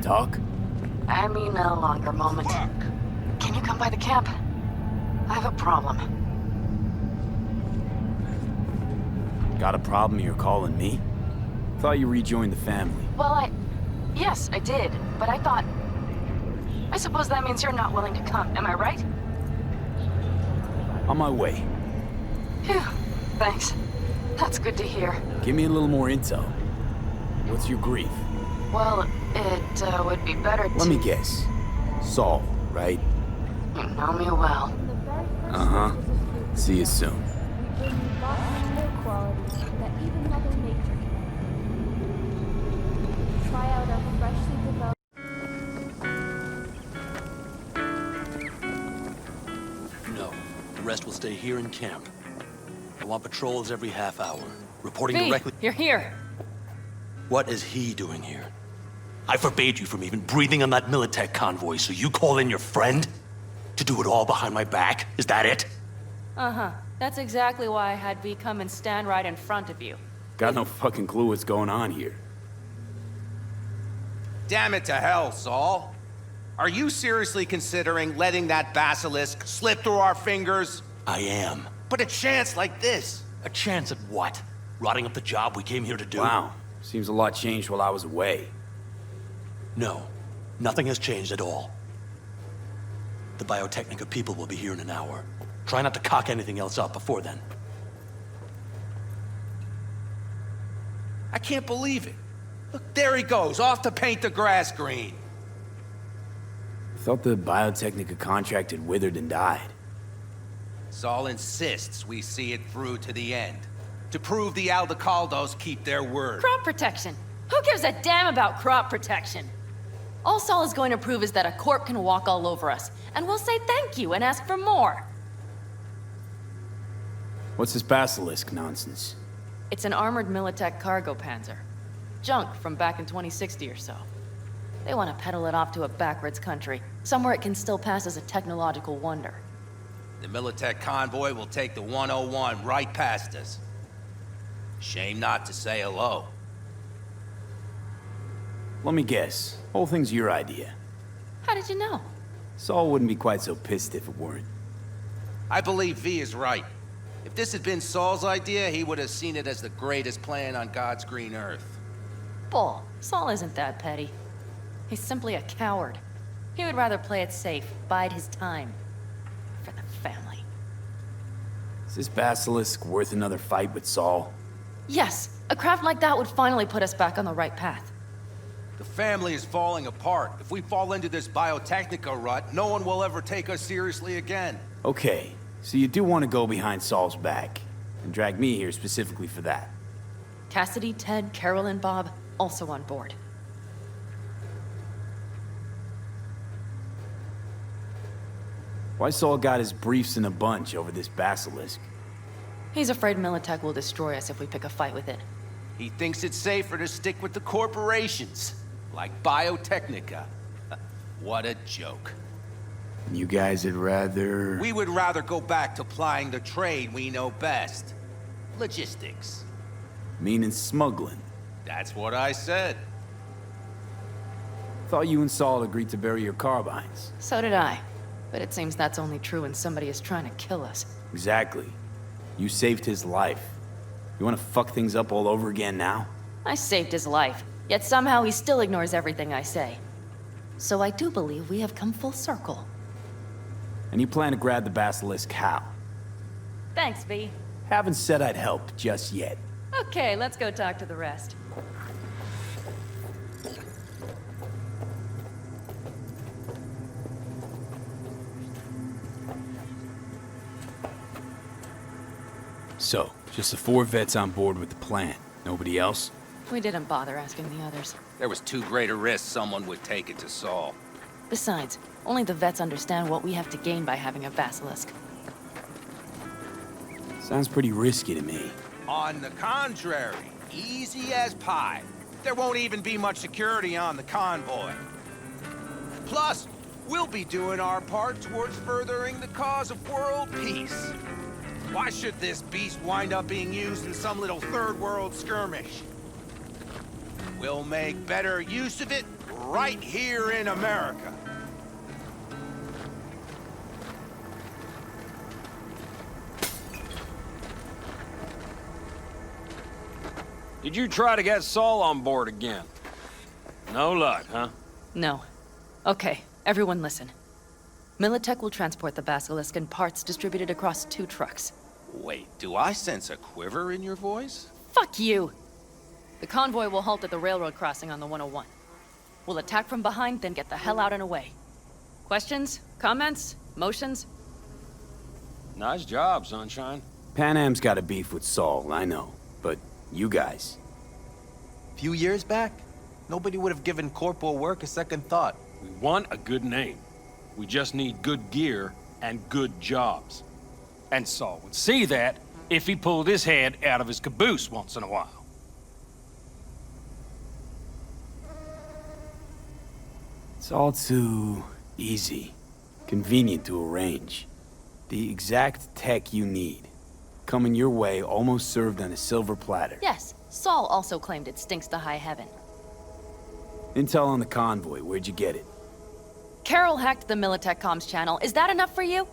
talk? I mean a longer moment. Can you come by the camp? I have a problem. Got a problem you're calling me? Thought you rejoined the family. Well, yes, I did, but I suppose that means you're not willing to come, am I right? On my way. Phew, thanks. That's good to hear. Give me a little more intel. What's your grief? Well, it would be better to... Let me guess. Saul, right? You know me well. Uh-huh. See you soon. No, the rest will stay here in camp. I want patrols every half hour, reporting V, directly... you're here. What is he doing here? I forbade you from even breathing on that Militech convoy, so you call in your friend? To do it all behind my back? Is that it? Uh-huh. That's exactly why I had V come and stand right in front of you. Got no fucking clue what's going on here. Damn it to hell, Saul. Are you seriously considering letting that basilisk slip through our fingers? I am. But a chance like this. A chance at what? Rotting up the job we came here to do? Wow. Seems a lot changed while I was away. No. Nothing has changed at all. The Biotechnica people will be here in an hour. Try not to cock anything else up before then. I can't believe it. Look, there he goes, off to paint the grass green. Thought the Biotechnica contract had withered and died. Saul insists we see it through to the end. To prove the Aldecaldos keep their word. Crop protection. Who gives a damn about crop protection? All Saul is going to prove is that a corp can walk all over us, and we'll say thank you and ask for more. What's this basilisk nonsense? It's an armored Militech cargo panzer. Junk from back in 2060 or so. They want to peddle it off to a backwards country, somewhere it can still pass as a technological wonder. The Militech convoy will take the 101 right past us. Shame not to say hello. Let me guess. Whole thing's your idea. How did you know? Saul wouldn't be quite so pissed if it weren't. I believe V is right. If this had been Saul's idea, he would have seen it as the greatest plan on God's green earth. Bull. Saul isn't that petty. He's simply a coward. He would rather play it safe, bide his time. For the family. Is this basilisk worth another fight with Saul? Yes, a craft like that would finally put us back on the right path. The family is falling apart. If we fall into this Biotechnica rut, no one will ever take us seriously again. Okay, so you do want to go behind Saul's back, and drag me here specifically for that. Cassidy, Ted, Carol, and Bob, also on board. Why Saul got his briefs in a bunch over this basilisk? He's afraid Militech will destroy us if we pick a fight with it. He thinks it's safer to stick with the corporations, like Biotechnica. What a joke. You guys would rather... We would rather go back to plying the trade we know best. Logistics. Meaning smuggling. That's what I said. Thought you and Saul agreed to bury your carbines. So did I. But it seems that's only true when somebody is trying to kill us. Exactly. You saved his life. You want to fuck things up all over again now? I saved his life, yet somehow he still ignores everything I say. So I do believe we have come full circle. And you plan to grab the basilisk how? Thanks, V. Haven't said I'd help just yet. Okay, let's go talk to the rest. So, just the 4 vets on board with the plan. Nobody else? We didn't bother asking the others. There was too great a risk someone would take it to Saul. Besides, only the vets understand what we have to gain by having a basilisk. Sounds pretty risky to me. On the contrary, easy as pie. There won't even be much security on the convoy. Plus, we'll be doing our part towards furthering the cause of world peace. Why should this beast wind up being used in some little third world skirmish? We'll make better use of it right here in America. Did you try to get Saul on board again? No luck, huh? No. Okay, everyone listen. Militech will transport the Basilisk in parts distributed across 2 trucks. Wait, do I sense a quiver in your voice? Fuck you! The convoy will halt at the railroad crossing on the 101. We'll attack from behind, then get the hell out and away. Questions? Comments? Motions? Nice job, Sunshine. Panam's got a beef with Saul, I know. But you guys... Few years back, nobody would have given corporal work a second thought. We want a good name. We just need good gear and good jobs. And Saul would see that if he pulled his head out of his caboose once in a while. It's all too easy. Convenient to arrange. The exact tech you need. Coming your way, almost served on a silver platter. Yes, Saul also claimed it stinks to high heaven. Intel on the convoy, where'd you get it? Carol hacked the Militech comms channel. Is that enough for you?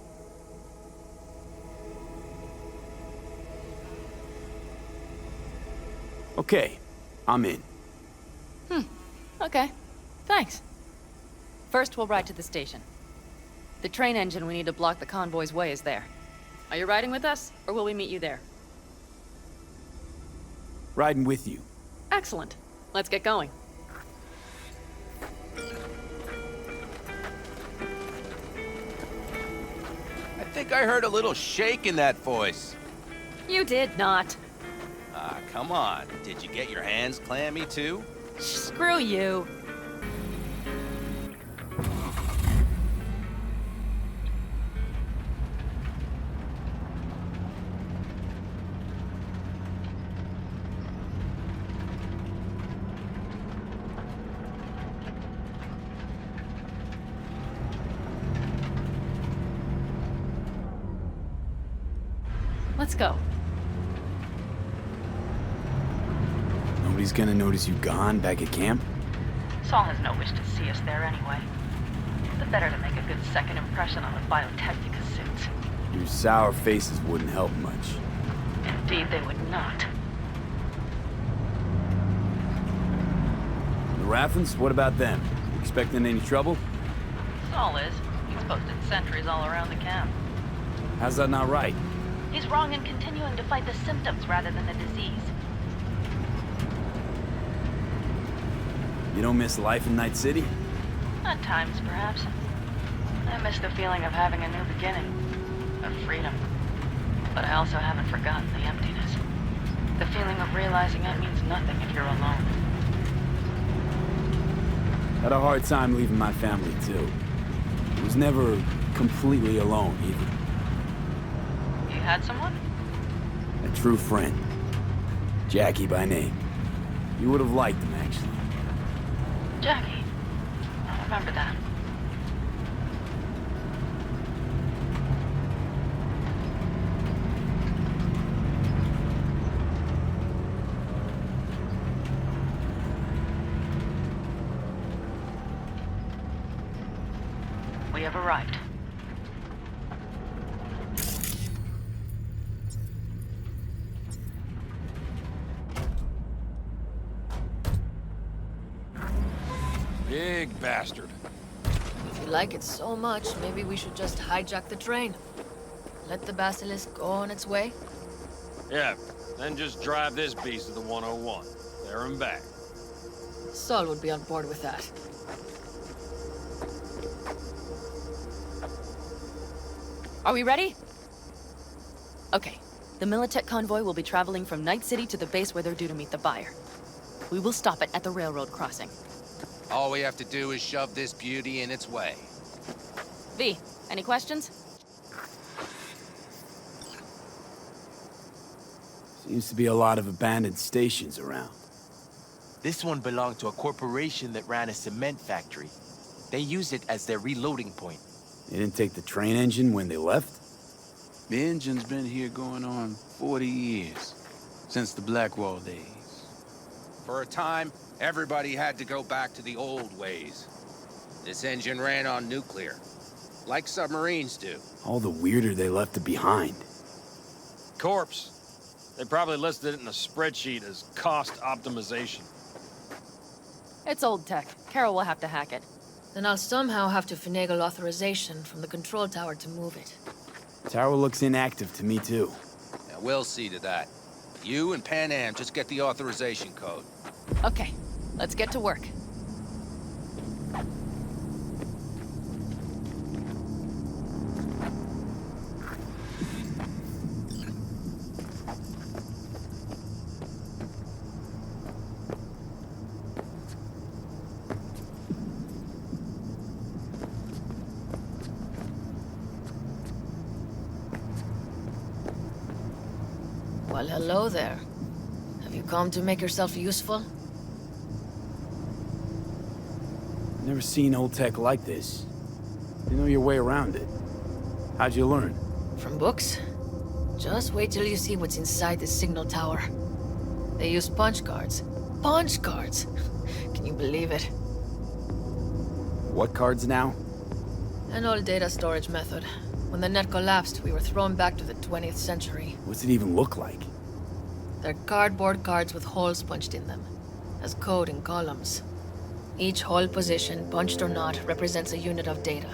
Okay, I'm in. Okay, thanks. First, we'll ride to the station. The train engine we need to block the convoy's way is there. Are you riding with us, or will we meet you there? Riding with you. Excellent. Let's get going. I think I heard a little shake in that voice. You did not. Ah, come on. Did you get your hands clammy too? Screw you. Let's go. Nobody's gonna notice you gone back at camp? Saul has no wish to see us there anyway. The better to make a good second impression on the Biotechnica suits. Your sour faces wouldn't help much. Indeed, they would not. The Raffens, what about them? You expecting any trouble? Saul is. He's posted sentries all around the camp. How's that not right? He's wrong in continuing to fight the symptoms rather than the disease. You don't miss life in Night City? At times, perhaps. I miss the feeling of having a new beginning. Of freedom. But I also haven't forgotten the emptiness. The feeling of realizing it means nothing if you're alone. Had a hard time leaving my family, too. I was never completely alone, either. You had someone? A true friend. Jackie by name. You would have liked him, actually. Jackie. I remember that. We have arrived. Big bastard. If you like it so much, maybe we should just hijack the train. Let the Basilisk go on its way. Yeah, then just drive this beast to the 101. There and back. Saul would be on board with that. Are we ready? Okay. The Militech convoy will be traveling from Night City to the base where they're due to meet the buyer. We will stop it at the railroad crossing. All we have to do is shove this beauty in its way. V, any questions? Seems to be a lot of abandoned stations around. This one belonged to a corporation that ran a cement factory. They used it as their reloading point. They didn't take the train engine when they left? The engine's been here going on 40 years, since the Blackwall days. For a time, Everybody had to go back to the old ways. This engine ran on nuclear, like submarines do. All the weirder they left it behind. Corpse. They probably listed it in a spreadsheet as cost optimization. It's old tech. Carol will have to hack it. Then I'll somehow have to finagle authorization from the control tower to move it. Tower looks inactive to me, too. Now, we'll see to that. You and Panam just get the authorization code. Okay, let's get to work. Well, hello there. Have you come to make yourself useful? Never seen old tech like this. You know your way around it. How'd you learn? From books? Just wait till you see what's inside the signal tower. They use punch cards. Punch cards! Can you believe it? What cards now? An old data storage method. When the net collapsed, we were thrown back to the 20th century. What's it even look like? They're cardboard cards with holes punched in them, as code in columns. Each hole position, punched or not, represents a unit of data.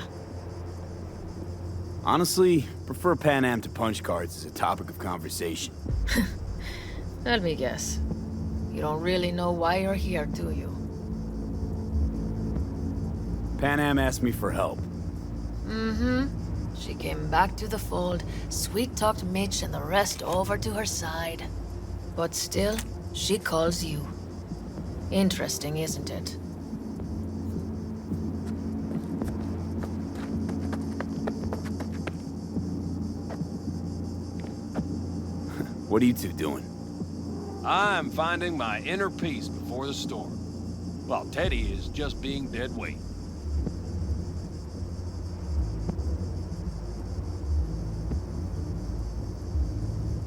Honestly, prefer Panam to punch cards as a topic of conversation. Let me guess. You don't really know why you're here, do you? Panam asked me for help. Mm-hmm. She came back to the fold, sweet-talked Mitch and the rest over to her side. But still, she calls you. Interesting, isn't it? What are you two doing? I'm finding my inner peace before the storm, while Teddy is just being dead weight.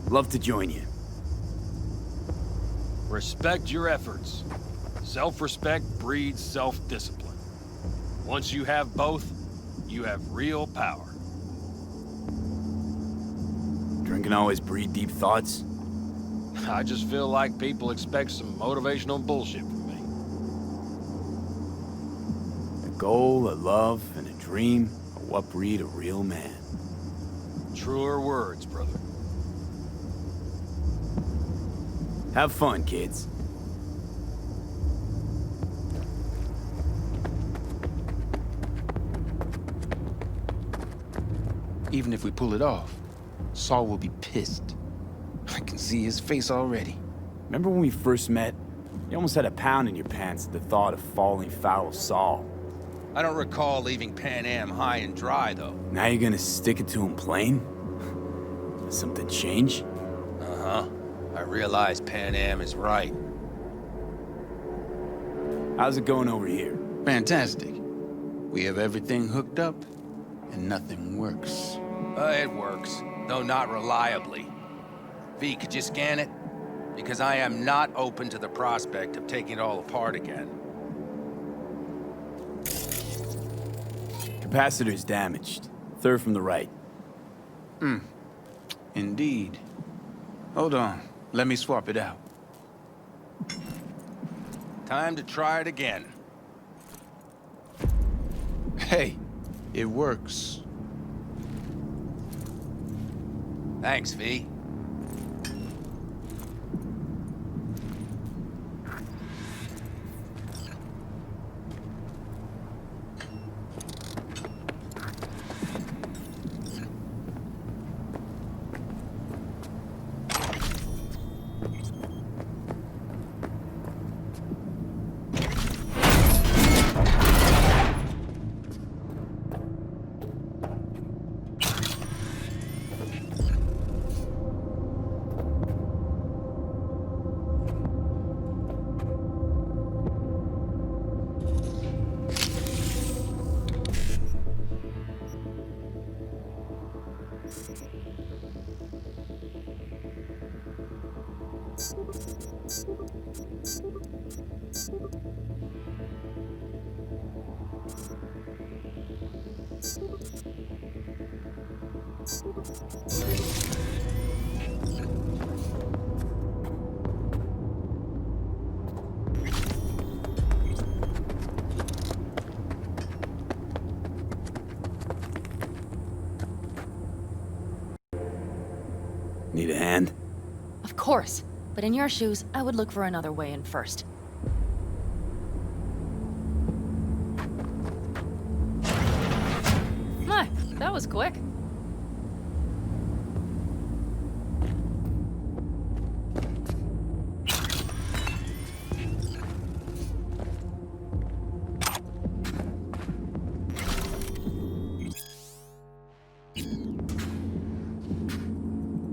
Love to join you. Respect your efforts. Self-respect breeds self-discipline. Once you have both, you have real power. Drinking always breed deep thoughts? I just feel like people expect some motivational bullshit from me. A goal, a love, and a dream are what breed a real man. Truer words, brother. Have fun, kids. Even if we pull it off, Saul will be pissed. I can see his face already. Remember when we first met? You almost had a pound in your pants at the thought of falling foul of Saul. I don't recall leaving Panam high and dry, though. Now you're gonna stick it to him plain? Does something change? Uh-huh. I realize Panam is right. How's it going over here? Fantastic. We have everything hooked up, and nothing works. It works, though not reliably. V, could you scan it? Because I am not open to the prospect of taking it all apart again. Capacitor's damaged. Third from the right. Indeed. Hold on. Let me swap it out. Time to try it again. Hey, it works. Thanks, V. Need a hand? Of course. But in your shoes, I would look for another way in first. My, that was quick.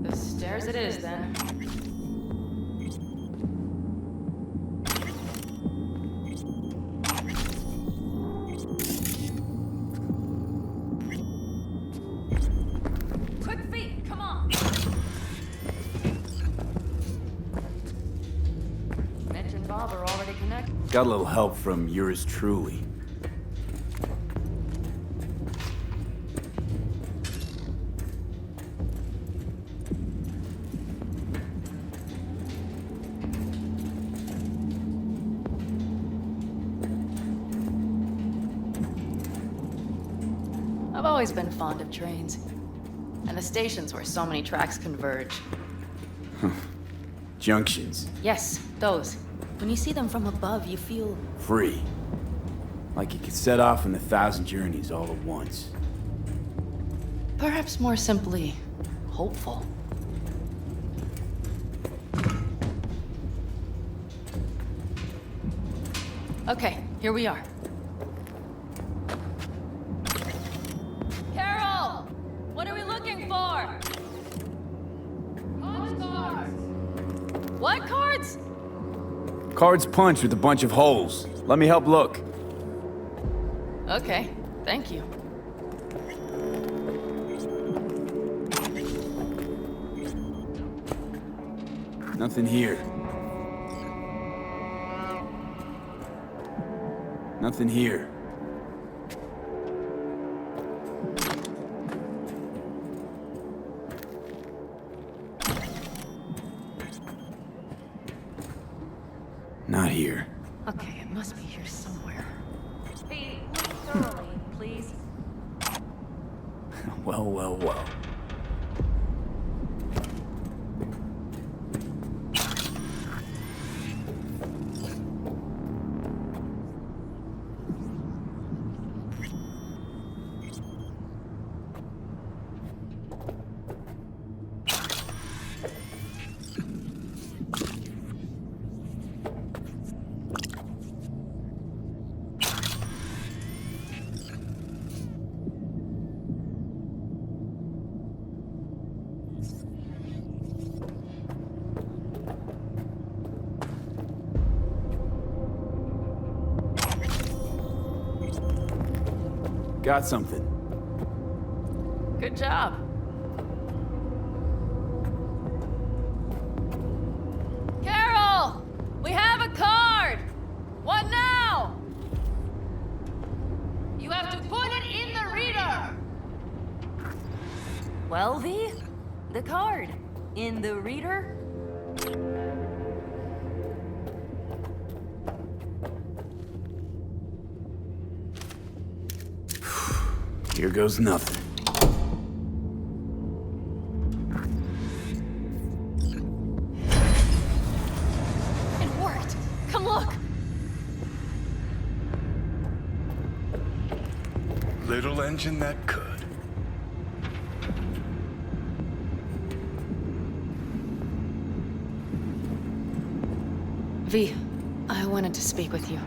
The stairs it is, then. Quick feet, come on! Mitch and Bob are already connected. Got a little help from yours truly. I've always been fond of trains. And the stations where so many tracks converge. Junctions. Yes, those. When you see them from above, you feel... Free. Like you could set off on 1,000 journeys all at once. perhaps more simply, hopeful. Okay, here we are. Carol! What are we looking for? Cards! What cards? Cards punched with a bunch of holes. Let me help look. Okay, thank you. Nothing here. Nothing here. Not here. Okay, it must be here somewhere. Hey, look thoroughly, please. Well, well, well. Got something. Good job. Carol! We have a card! What now? You have to put it in the reader! Well, V? The card. In the reader? Here goes nothing. It worked! Come look! Little engine that could. V, I wanted to speak with you.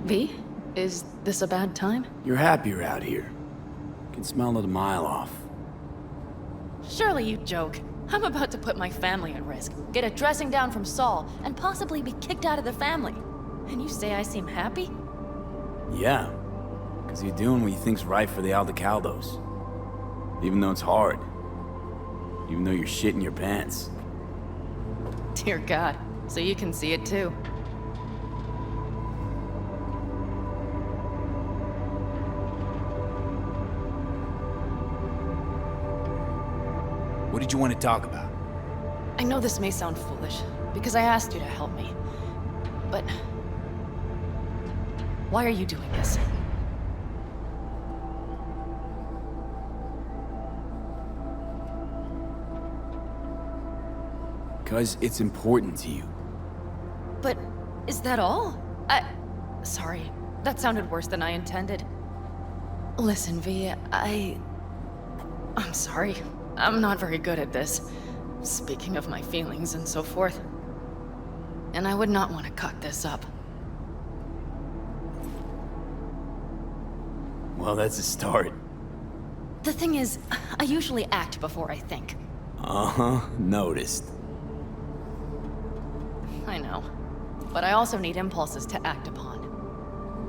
V, is this a bad time? You're happier out here. Can smell it a mile off. Surely you joke. I'm about to put my family at risk, get a dressing down from Saul, and possibly be kicked out of the family. And you say I seem happy? Yeah, because you're doing what you think's right for the Aldecaldos. Even though it's hard. Even though you're shitting your pants. Dear God, so you can see it too. What did you want to talk about? I know this may sound foolish, because I asked you to help me. But... why are you doing this? Because it's important to you. But is that all? Sorry, that sounded worse than I intended. Listen, V, I'm sorry. I'm not very good at this. Speaking of my feelings and so forth. And I would not want to cut this up. Well, that's a start. The thing is, I usually act before I think. Uh-huh, noticed. I know. But I also need impulses to act upon.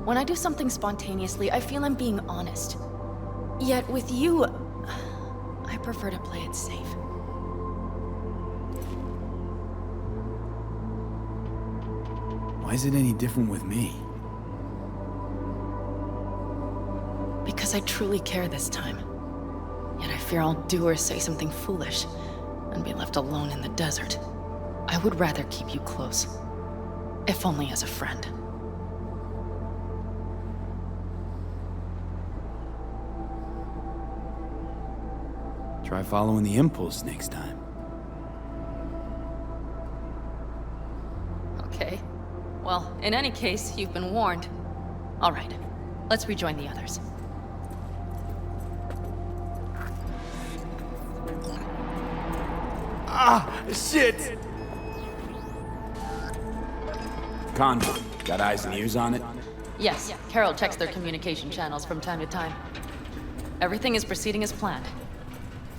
When I do something spontaneously, I feel I'm being honest. Yet with you, I prefer to play it safe. Why is it any different with me? Because I truly care this time. Yet I fear I'll do or say something foolish and be left alone in the desert. I would rather keep you close. If only as a friend. Try following the impulse next time. Okay. Well, in any case, you've been warned. All right. Let's rejoin the others. Ah, shit! Convoy, got eyes and ears on it? Yes, Carol checks their communication channels from time to time. Everything is proceeding as planned.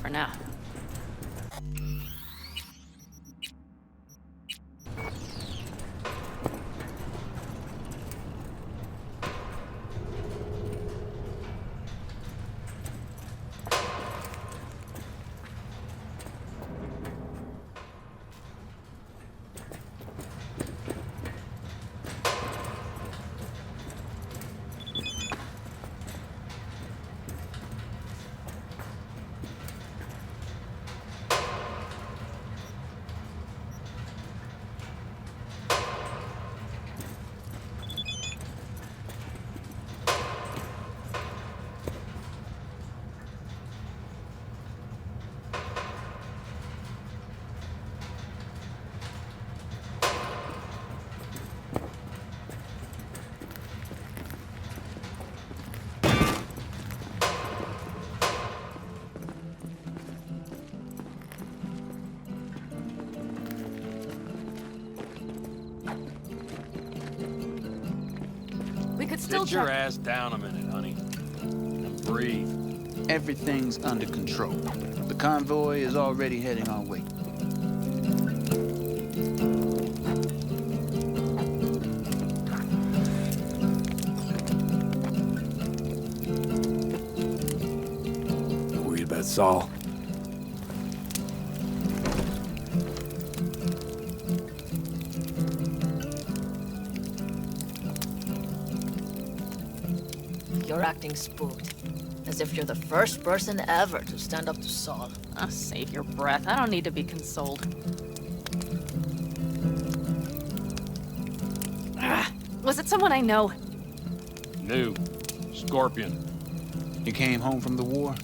For now. We could still Get your check. ass down a minute, honey. And breathe. Everything's under control. The convoy is already heading our way. Worried about Saul? You're acting spooked. As if you're the first person ever to stand up to Saul. Oh, save your breath. I don't need to be consoled. Was it someone I know? New. Scorpion. You came home from the war,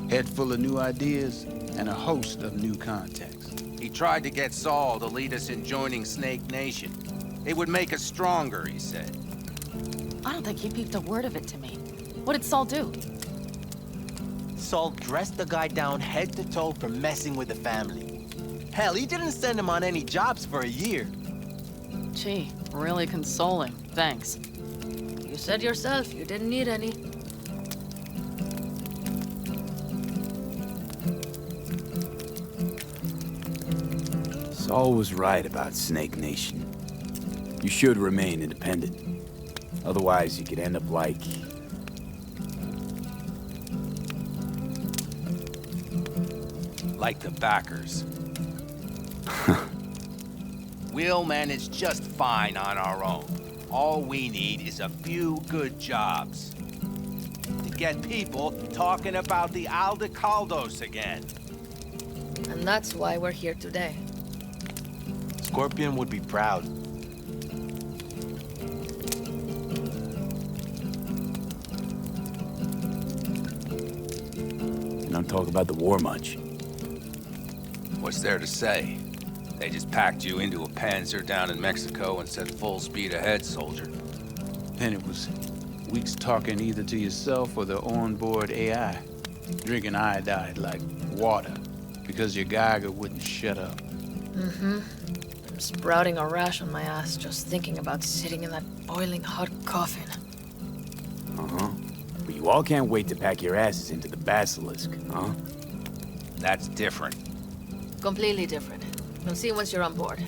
head full of new ideas, and a host of new contacts. He tried to get Saul to lead us in joining Snake Nation. It would make us stronger, he said. I don't think he peeped a word of it to me. What did Saul do? Saul dressed the guy down head to toe for messing with the family. Hell, he didn't send him on any jobs for a year. Gee, really consoling. Thanks. You said yourself you didn't need any. Saul was right about Snake Nation. You should remain independent. Otherwise, you could end up like... Like the backers. We'll manage just fine on our own. All we need is a few good jobs. To get people talking about the Aldecaldos again. And that's why we're here today. Scorpion would be proud. You don't talk about the war much. What's there to say? They just packed you into a Panzer down in Mexico and said full speed ahead, soldier. And it was weeks talking either to yourself or the onboard AI. Drinking iodide like water because your Geiger wouldn't shut up. Mm-hmm. I'm sprouting a rash on my ass just thinking about sitting in that boiling hot coffin. Uh-huh. But you all can't wait to pack your asses into the Basilisk, huh? That's different. Completely different. You'll see once you're on board.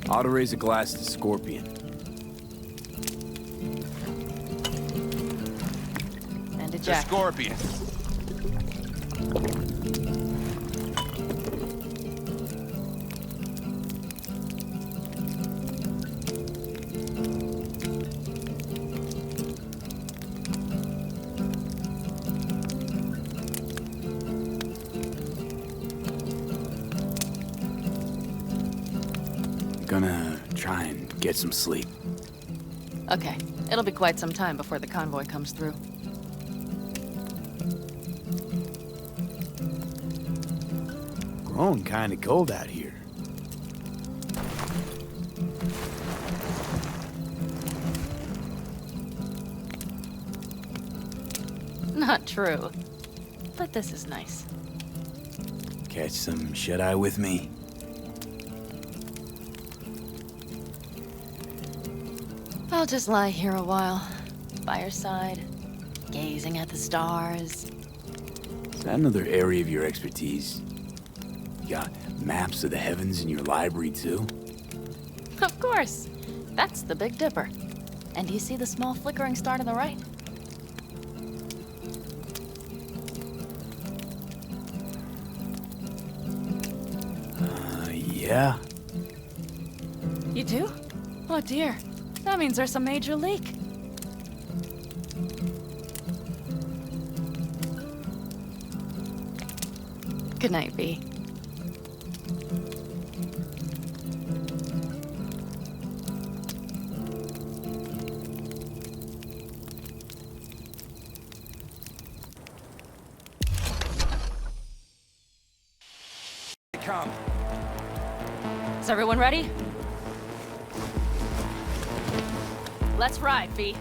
Ought to raise a glass to Scorpion. And to The Jack. Scorpion. Gonna try and get some sleep. Okay, it'll be quite some time before the convoy comes through. Grown kinda cold out here. Not true. But this is nice. Catch some shut-eye with me? I'll just lie here a while, by your side, gazing at the stars. Is that another area of your expertise? You got maps of the heavens in your library, too? Of course. That's the Big Dipper. And do you see the small flickering star to the right? Yeah? You do? Oh dear. That means there's a major leak. Good night, V. Come. Is everyone ready? Let's ride, V.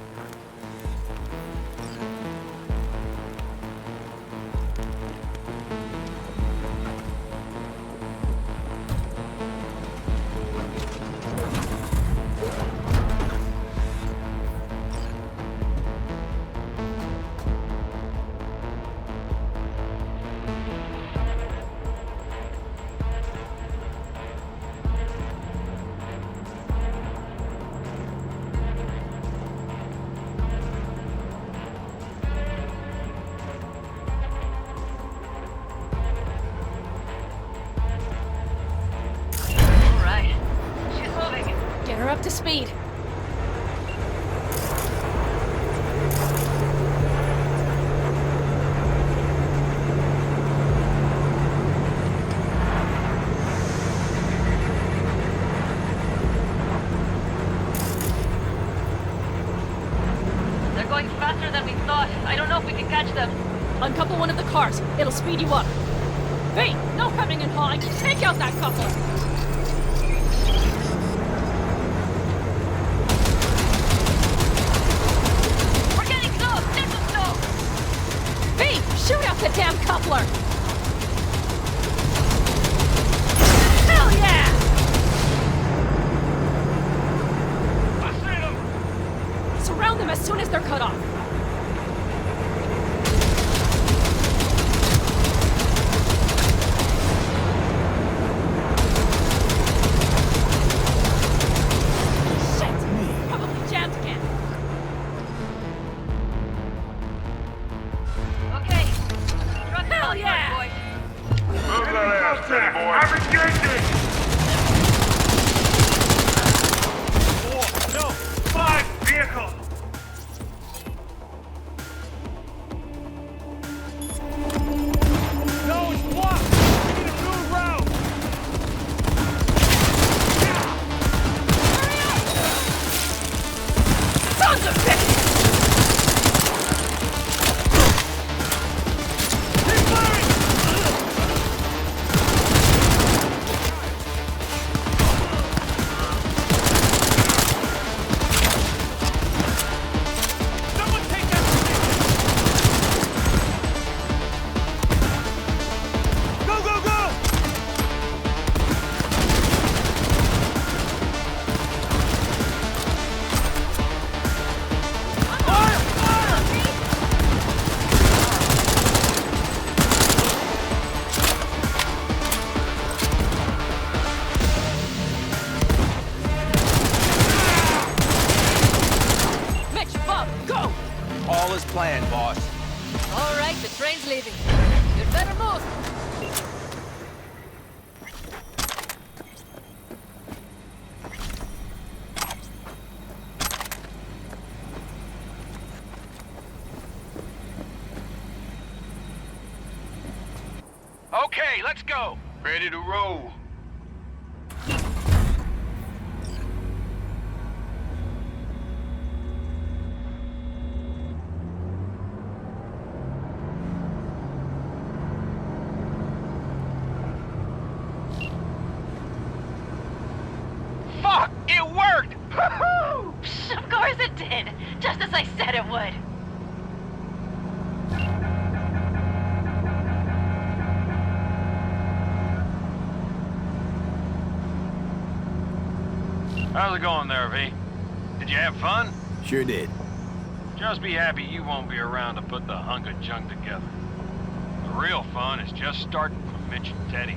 Get her up to speed. They're going faster than we thought. I don't know if we can catch them. Uncouple one of the cars. It'll speed you up. V, no hemming and hawing. Take out that couple. Shoot out the damn coupler! Hell yeah! I see them! Surround them as soon as they're cut off. leaving. You'd better move. Okay, let's go. Ready to roll. Fuck! It worked! Woohoo! Of course it did. Just as I said it would. How's it going there, V? Did you have fun? Sure did. Just be happy you won't be around to put the hunk of junk together. The real fun is just starting for Mitch and Teddy.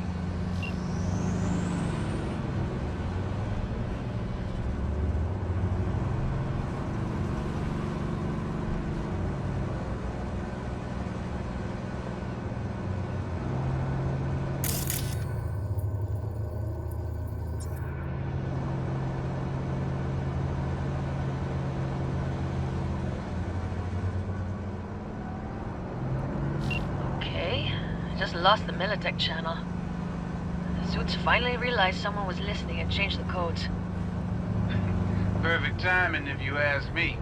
Just lost the Militech channel. The suits finally realized someone was listening and changed the codes. Perfect timing, if you ask me.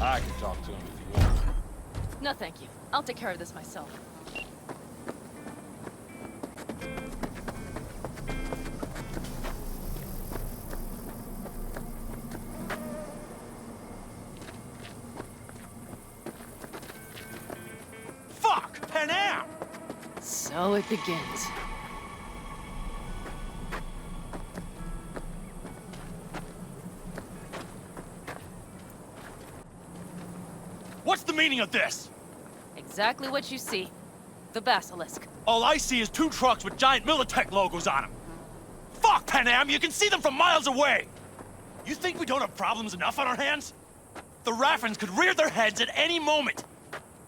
I can talk to him if you want. No, thank you. I'll take care of this myself. Fuck! Panam! So it begins. What's the meaning of this? Exactly what you see. The basilisk. All I see is 2 trucks with giant Militech logos on them. Fuck, Panam! You can see them from miles away! You think we don't have problems enough on our hands? The Raffens could rear their heads at any moment.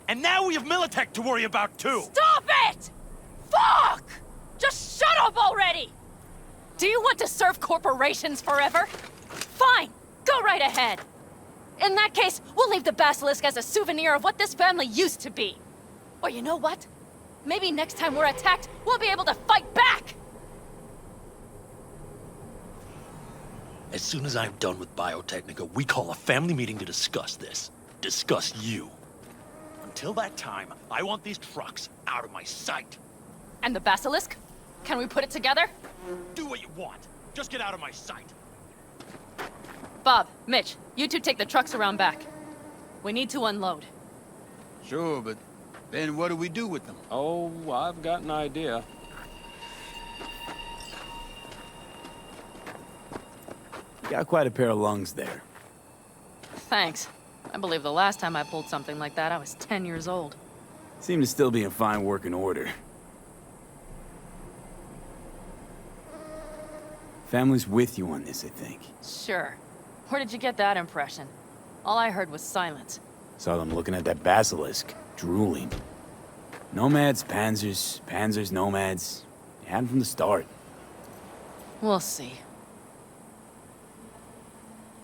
And now we have Militech to worry about, too. Stop it! Fuck! Just shut up already! Do you want to serve corporations forever? Fine, go right ahead. In that case, we'll leave the basilisk as a souvenir of what this family used to be. Or you know what? Maybe next time we're attacked, we'll be able to fight back! As soon as I'm done with Biotechnica, we call a family meeting to discuss this. Discuss you. Until that time, I want these trucks out of my sight. And the basilisk? Can we put it together? Do what you want. Just get out of my sight. Bob, Mitch, you two take the trucks around back. We need to unload. Sure, but then what do we do with them? Oh, I've got an idea. You got quite a pair of lungs there. Thanks. I believe the last time I pulled something like that, I was 10 years old. Seem to still be in fine working order. Family's with you on this, I think. Sure. Where did you get that impression? All I heard was silence. Saw them looking at that basilisk, drooling. Nomads, panzers, panzers, nomads. They had 'em from the start. We'll see.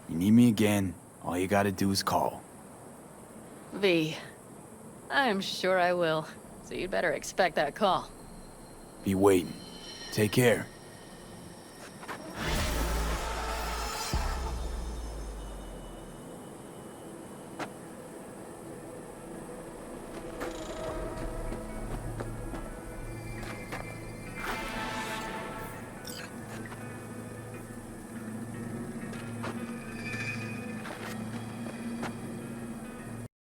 You need me again, all you gotta do is call. V. I'm sure I will. So you'd better expect that call. Be waiting. Take care.